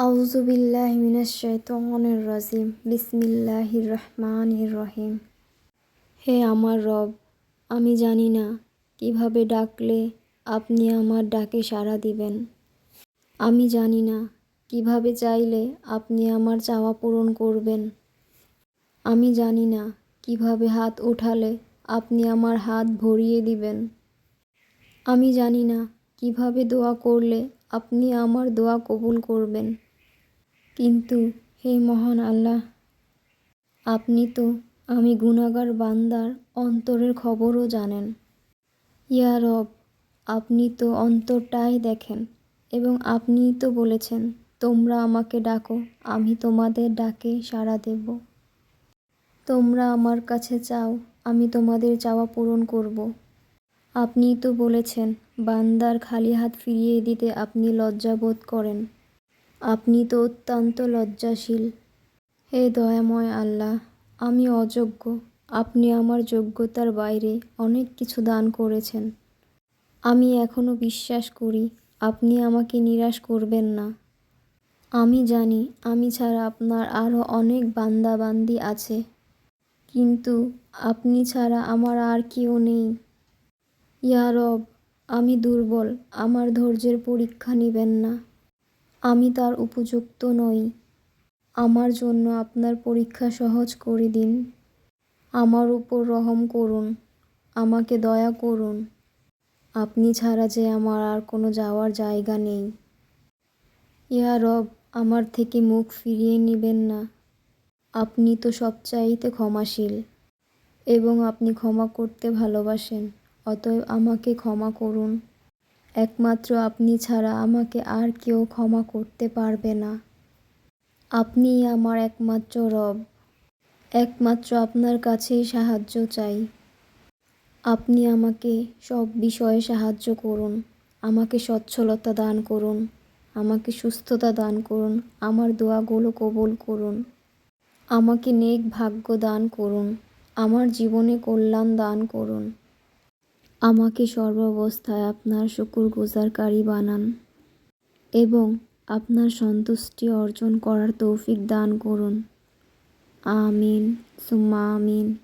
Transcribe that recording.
আউযু বিল্লাহি মিনাশ শাইতানির রাজিম। বিসমিল্লাহির রহমানির রহিম। হে আমার রব, আমি জানি না কিভাবে ডাকলে আপনি আমার ডাকে সাড়া দিবেন। আমি জানি না কিভাবে চাইলে আপনি আমার চাওয়া পূরণ করবেন। আমি জানি না কিভাবে হাত উঠালে আপনি আমার হাত ভরিয়ে দিবেন। আমি জানি না কিভাবে দোয়া করলে আপনি আমার দোয়া কবুল করবেন। কিন্তু হে মহান আল্লাহ, আপনি তো আমি গুনাহগার বান্দার অন্তরের খবরও জানেন। ইয়া রব, আপনি তো অন্তরটাই দেখেন এবং আপনিই তো বলেছেন, তোমরা আমাকে ডাকো, আমি তোমাদের ডাকে সাড়া দেব। তোমরা আমার কাছে চাও, আমি তোমাদের চাওয়া পূরণ করব। আপনিই তো বলেছেন, বান্দার খালি হাত ফিরিয়ে দিতে আপনি লজ্জাবোধ করেন। আপনি তো অত্যন্ত লজ্জাশীল। হে দয়াময় আল্লাহ, আমি অযোগ্য। আপনি আমার যোগ্যতার বাইরে অনেক কিছু দান করেছেন। আমি এখনও বিশ্বাস করি আপনি আমাকে নিরাশ করবেন না। আমি জানি আমি ছাড়া আপনার আরও অনেক বান্দা-বান্দি আছে, কিন্তু আপনি ছাড়া আমার আর কেউ নেই। ইয়া রব, আমি দুর্বল, আমার ধৈর্যের পরীক্ষা নিবেন না। আমি তার উপযুক্ত নই। আমার জন্য আপনার পরীক্ষা সহজ করে দিন। আমার উপর রহম করুন, আমাকে দয়া করুন। আপনি ছাড়া যে আমার আর কোনো যাওয়ার জায়গা নেই। ইয়া রব, আমার থেকে মুখ ফিরিয়ে নিবেন না। আপনি তো সবচাইতে ক্ষমাশীল এবং আপনি ক্ষমা করতে ভালোবাসেন। অতএব আমাকে ক্ষমা করুন। একমাত্র আপনি ছাড়া আমাকে আর কেউ ক্ষমা করতে পারবে না। আপনিই আমার একমাত্র রব। একমাত্র আপনার কাছেই সাহায্য চাই। আপনি আমাকে সব বিষয়ে সাহায্য করুন। আমাকে সচ্ছলতা দান করুন। আমাকে সুস্থতা দান করুন। আমার দোয়াগুলো কবুল করুন। আমাকে নেক ভাগ্য দান করুন। আমার জীবনে কল্যাণ দান করুন। আমাকে সর্বাবস্থায় আপনার শুকরগুজারকারী বানান এবং আপনার সন্তুষ্টি অর্জন করার তৌফিক দান করুন। আমিন সুম্মা আমিন।